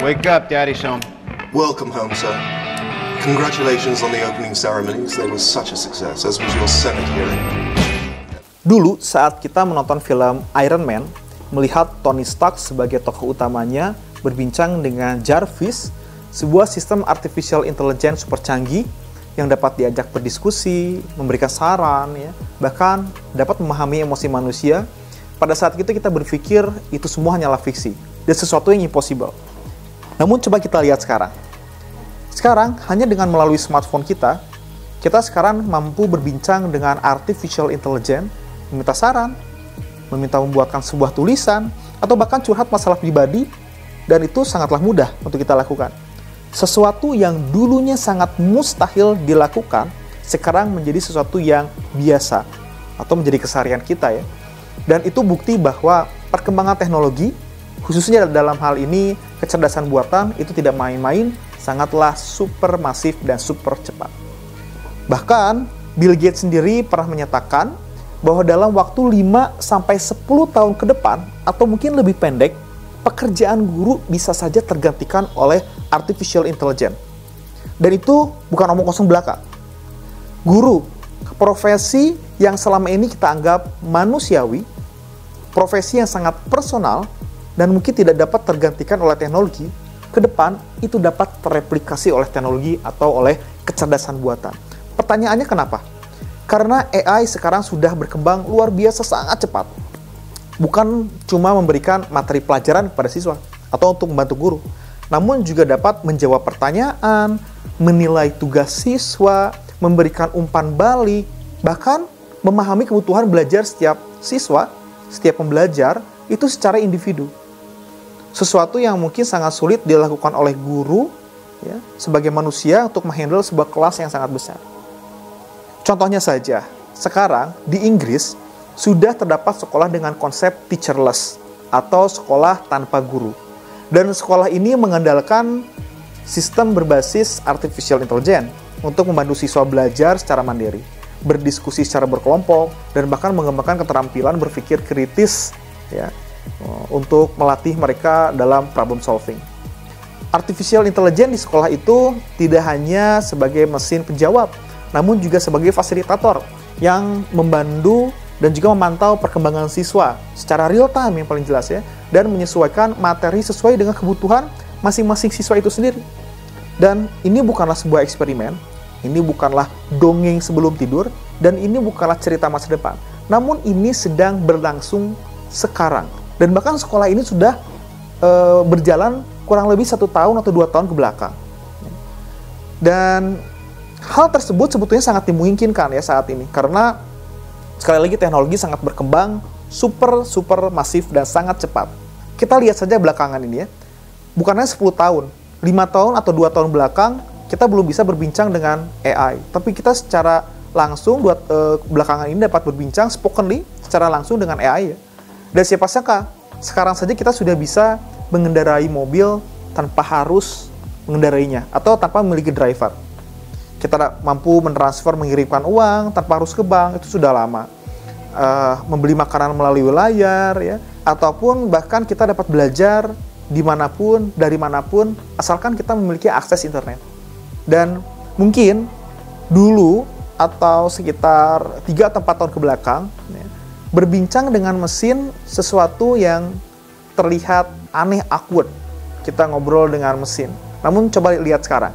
Wake up, Daddy's home. Welcome home, sir. Congratulations on the opening ceremonies. They were such a success, as was your Senate hearing. Dulu saat kita menonton film Iron Man, melihat Tony Stark sebagai tokoh utamanya berbincang dengan Jarvis, sebuah sistem artificial intelligence super canggih yang dapat diajak berdiskusi, memberikan saran, ya, bahkan dapat memahami emosi manusia. Pada saat itu kita berpikir itu semua hanyalah fiksi dan sesuatu yang impossible. Namun coba kita lihat sekarang. Sekarang hanya dengan melalui smartphone kita sekarang mampu berbincang dengan artificial intelligence, meminta saran, meminta membuatkan sebuah tulisan, atau bahkan curhat masalah pribadi, dan itu sangatlah mudah untuk kita lakukan. Sesuatu yang dulunya sangat mustahil dilakukan, sekarang menjadi sesuatu yang biasa, atau menjadi keseharian kita ya. Dan itu bukti bahwa perkembangan teknologi, khususnya dalam hal ini kecerdasan buatan, itu tidak main-main, sangatlah super masif dan super cepat. Bahkan Bill Gates sendiri pernah menyatakan bahwa dalam waktu 5-10 tahun ke depan, atau mungkin lebih pendek, pekerjaan guru bisa saja tergantikan oleh artificial intelligence. Dan itu bukan omong kosong belaka. Guru, profesi yang selama ini kita anggap manusiawi, profesi yang sangat personal, dan mungkin tidak dapat tergantikan oleh teknologi, ke depan itu dapat tereplikasi oleh teknologi atau oleh kecerdasan buatan. Pertanyaannya kenapa? Karena AI sekarang sudah berkembang luar biasa sangat cepat. Bukan cuma memberikan materi pelajaran kepada siswa atau untuk membantu guru, namun juga dapat menjawab pertanyaan, menilai tugas siswa, memberikan umpan balik, bahkan memahami kebutuhan belajar setiap siswa, setiap pembelajar, itu secara individu. Sesuatu yang mungkin sangat sulit dilakukan oleh guru ya, sebagai manusia untuk menghandle sebuah kelas yang sangat besar. Contohnya saja, sekarang di Inggris sudah terdapat sekolah dengan konsep teacherless atau sekolah tanpa guru. Dan sekolah ini mengandalkan sistem berbasis artificial intelligence untuk membantu siswa belajar secara mandiri, berdiskusi secara berkelompok, dan bahkan mengembangkan keterampilan berpikir kritis ya, untuk melatih mereka dalam problem solving. Artificial intelligence di sekolah itu tidak hanya sebagai mesin penjawab, namun juga sebagai fasilitator yang membantu dan juga memantau perkembangan siswa secara real time yang paling jelas ya, dan menyesuaikan materi sesuai dengan kebutuhan masing-masing siswa itu sendiri. Dan ini bukanlah sebuah eksperimen, ini bukanlah dongeng sebelum tidur, dan ini bukanlah cerita masa depan. Namun ini sedang berlangsung sekarang. Dan bahkan sekolah ini sudah berjalan kurang lebih 1 tahun atau 2 tahun ke belakang. Dan hal tersebut sebetulnya sangat dimungkinkan ya saat ini. Karena sekali lagi teknologi sangat berkembang, super masif dan sangat cepat. Kita lihat saja belakangan ini ya. Bukan hanya 10 tahun, 5 tahun atau 2 tahun belakang, kita belum bisa berbincang dengan AI. Tapi kita secara langsung belakangan ini dapat berbincang spokenly, secara langsung dengan AI ya. Dan siapa sangka, sekarang saja kita sudah bisa mengendarai mobil tanpa harus mengendarainya, atau tanpa memiliki driver. Kita mampu mentransfer, mengirimkan uang tanpa harus ke bank, itu sudah lama. Membeli makanan melalui layar, ya, ataupun bahkan kita dapat belajar dimanapun, dari manapun, asalkan kita memiliki akses internet. Dan mungkin dulu, atau sekitar 3 atau 4 tahun ke belakang, ya, berbincang dengan mesin sesuatu yang terlihat aneh, awkward. Kita ngobrol dengan mesin. Namun coba lihat sekarang.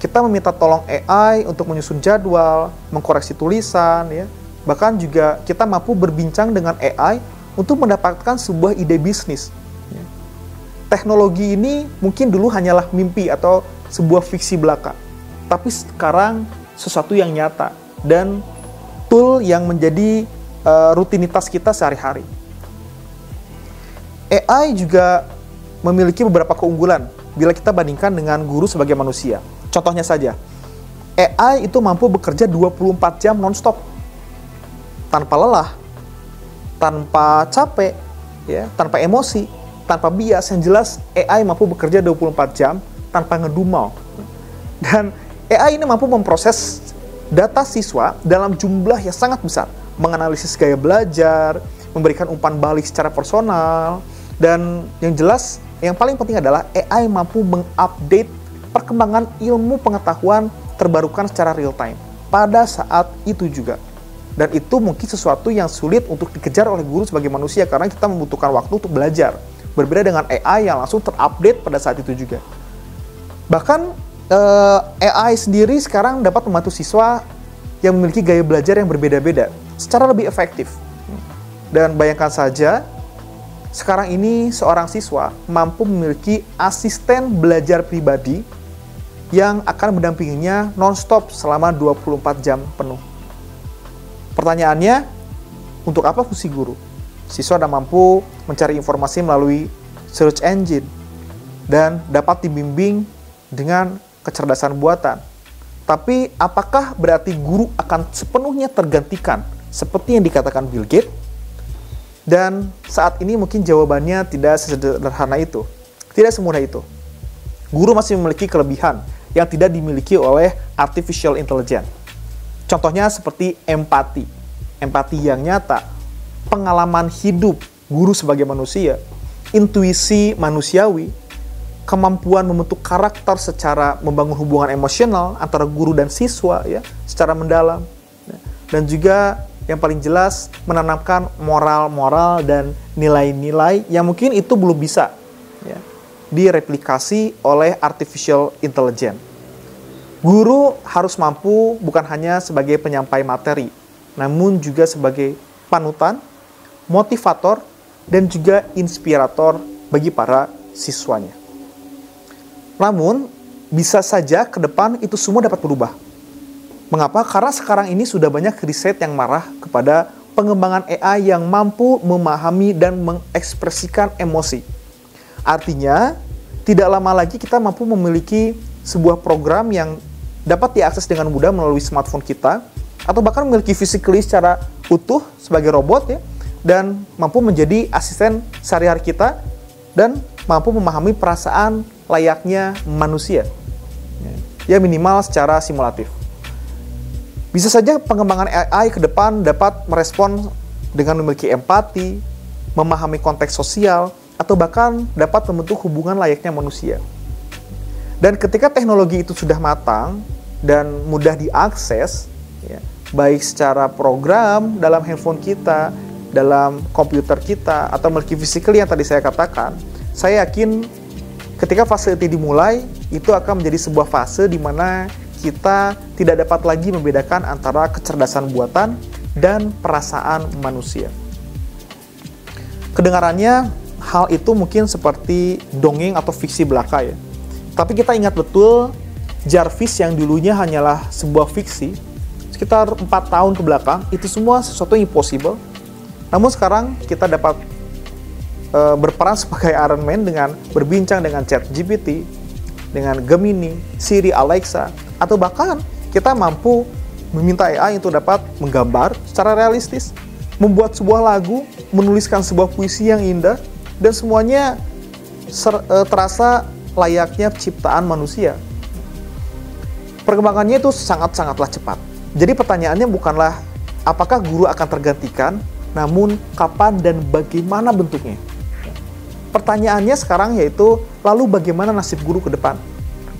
Kita meminta tolong AI untuk menyusun jadwal, mengkoreksi tulisan, ya. Bahkan juga kita mampu berbincang dengan AI untuk mendapatkan sebuah ide bisnis. Ya. Teknologi ini mungkin dulu hanyalah mimpi atau sebuah fiksi belaka. Tapi sekarang sesuatu yang nyata dan tool yang menjadi rutinitas kita sehari-hari. AI juga memiliki beberapa keunggulan bila kita bandingkan dengan guru sebagai manusia. Contohnya saja, AI itu mampu bekerja 24 jam non-stop, tanpa lelah, tanpa capek, ya, tanpa emosi, tanpa bias. Yang jelas, AI mampu bekerja 24 jam tanpa ngedumel. Dan AI ini mampu memproses data siswa dalam jumlah yang sangat besar, menganalisis gaya belajar, memberikan umpan balik secara personal, dan yang jelas yang paling penting adalah AI mampu mengupdate perkembangan ilmu pengetahuan terbarukan secara real time pada saat itu juga. Dan itu mungkin sesuatu yang sulit untuk dikejar oleh guru sebagai manusia karena kita membutuhkan waktu untuk belajar. Berbeda dengan AI yang langsung terupdate pada saat itu juga. Bahkan AI sendiri sekarang dapat membantu siswa yang memiliki gaya belajar yang berbeda-beda secara lebih efektif. Dan bayangkan saja, sekarang ini seorang siswa mampu memiliki asisten belajar pribadi yang akan mendampinginya non-stop selama 24 jam penuh. Pertanyaannya, untuk apa fungsi guru? Siswa sudah mampu mencari informasi melalui search engine dan dapat dibimbing dengan kecerdasan buatan. Tapi apakah berarti guru akan sepenuhnya tergantikan seperti yang dikatakan Bill Gates? Dan saat ini mungkin jawabannya tidak sesederhana itu. Tidak semudah itu. Guru masih memiliki kelebihan yang tidak dimiliki oleh artificial intelligence. Contohnya seperti empati. Empati yang nyata, pengalaman hidup guru sebagai manusia, intuisi manusiawi, kemampuan membentuk karakter secara membangun hubungan emosional antara guru dan siswa ya, secara mendalam. Dan juga yang paling jelas menanamkan moral-moral dan nilai-nilai yang mungkin itu belum bisa ya, direplikasi oleh artificial intelligence. Guru harus mampu bukan hanya sebagai penyampai materi, namun juga sebagai panutan, motivator, dan juga inspirator bagi para siswanya. Namun, bisa saja ke depan itu semua dapat berubah. Mengapa? Karena sekarang ini sudah banyak riset yang marah kepada pengembangan AI yang mampu memahami dan mengekspresikan emosi. Artinya, tidak lama lagi kita mampu memiliki sebuah program yang dapat diakses dengan mudah melalui smartphone kita, atau bahkan memiliki physically secara utuh sebagai robot ya, dan mampu menjadi asisten sehari-hari kita, dan mampu memahami perasaan layaknya manusia, ya minimal secara simulatif. Bisa saja pengembangan AI ke depan dapat merespon dengan memiliki empati, memahami konteks sosial, atau bahkan dapat membentuk hubungan layaknya manusia. Dan ketika teknologi itu sudah matang dan mudah diakses, ya, baik secara program dalam handphone kita, dalam komputer kita, atau memiliki physically yang tadi saya katakan, saya yakin ketika fase itu dimulai, itu akan menjadi sebuah fase di mana kita tidak dapat lagi membedakan antara kecerdasan buatan dan perasaan manusia. Kedengarannya, hal itu mungkin seperti dongeng atau fiksi belaka ya. Tapi kita ingat betul, Jarvis yang dulunya hanyalah sebuah fiksi, sekitar 4 tahun ke belakang, itu semua sesuatu yang impossible. Namun sekarang kita dapat berperan sebagai Iron Man dengan berbincang dengan ChatGPT, dengan Gemini, Siri, Alexa, atau bahkan kita mampu meminta AI untuk dapat menggambar secara realistis, membuat sebuah lagu, menuliskan sebuah puisi yang indah, dan semuanya terasa layaknya ciptaan manusia. Perkembangannya itu sangat-sangatlah cepat. Jadi pertanyaannya bukanlah apakah guru akan tergantikan, namun kapan dan bagaimana bentuknya. Pertanyaannya sekarang yaitu, lalu bagaimana nasib guru ke depan?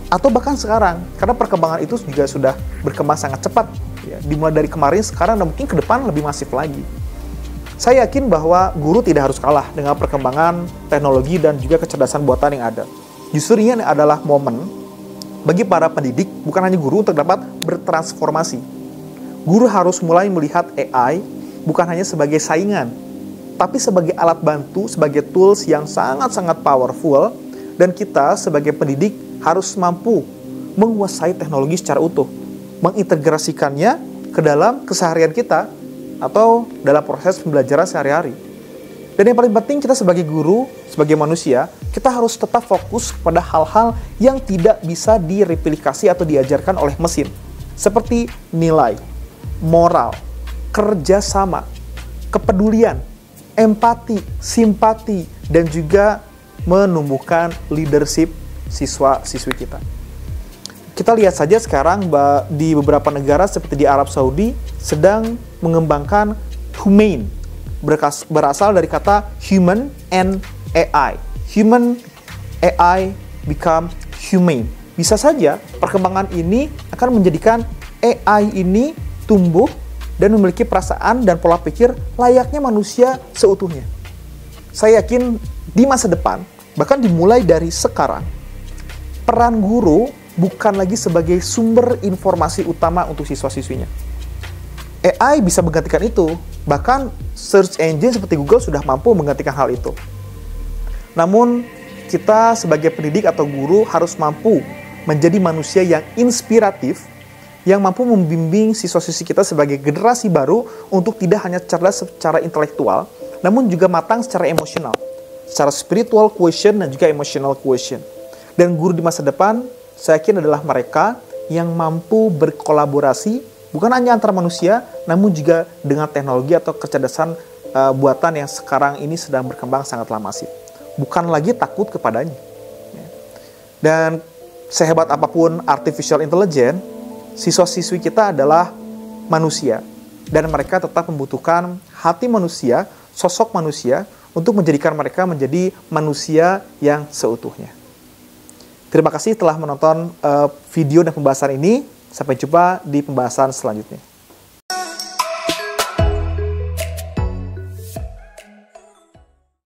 Atau bahkan sekarang, karena perkembangan itu juga sudah berkembang sangat cepat. Ya, dimulai dari kemarin, sekarang, dan mungkin ke depan lebih masif lagi. Saya yakin bahwa guru tidak harus kalah dengan perkembangan teknologi dan juga kecerdasan buatan yang ada. Justru ini adalah momen bagi para pendidik, bukan hanya guru, untuk dapat bertransformasi. Guru harus mulai melihat AI bukan hanya sebagai saingan, tapi sebagai alat bantu, sebagai tools yang sangat-sangat powerful, dan kita sebagai pendidik harus mampu menguasai teknologi secara utuh, mengintegrasikannya ke dalam keseharian kita atau dalam proses pembelajaran sehari-hari. Dan yang paling penting, kita sebagai guru, sebagai manusia, kita harus tetap fokus pada hal-hal yang tidak bisa direplikasi atau diajarkan oleh mesin, seperti nilai, moral, kerjasama, kepedulian, empati, simpati, dan juga menumbuhkan leadership siswa-siswi kita. Kita lihat saja sekarang di beberapa negara seperti di Arab Saudi sedang mengembangkan humane, berasal dari kata human and AI. Human AI become humane. Bisa saja perkembangan ini akan menjadikan AI ini tumbuh dan memiliki perasaan dan pola pikir layaknya manusia seutuhnya. Saya yakin di masa depan, bahkan dimulai dari sekarang, peran guru bukan lagi sebagai sumber informasi utama untuk siswa-siswinya. AI bisa menggantikan itu, bahkan search engine seperti Google sudah mampu menggantikan hal itu. Namun, kita sebagai pendidik atau guru harus mampu menjadi manusia yang inspiratif, yang mampu membimbing siswa-siswi kita sebagai generasi baru untuk tidak hanya cerdas secara intelektual, namun juga matang secara emosional, secara spiritual quotient dan juga emotional quotient. Dan guru di masa depan, saya yakin adalah mereka yang mampu berkolaborasi, bukan hanya antara manusia, namun juga dengan teknologi atau kecerdasan buatan yang sekarang ini sedang berkembang sangatlah masif. Bukan lagi takut kepadanya. Dan sehebat apapun artificial intelligence, siswa-siswi kita adalah manusia, dan mereka tetap membutuhkan hati manusia, sosok manusia, untuk menjadikan mereka menjadi manusia yang seutuhnya. Terima kasih telah menonton video dan pembahasan ini. Sampai jumpa di pembahasan selanjutnya.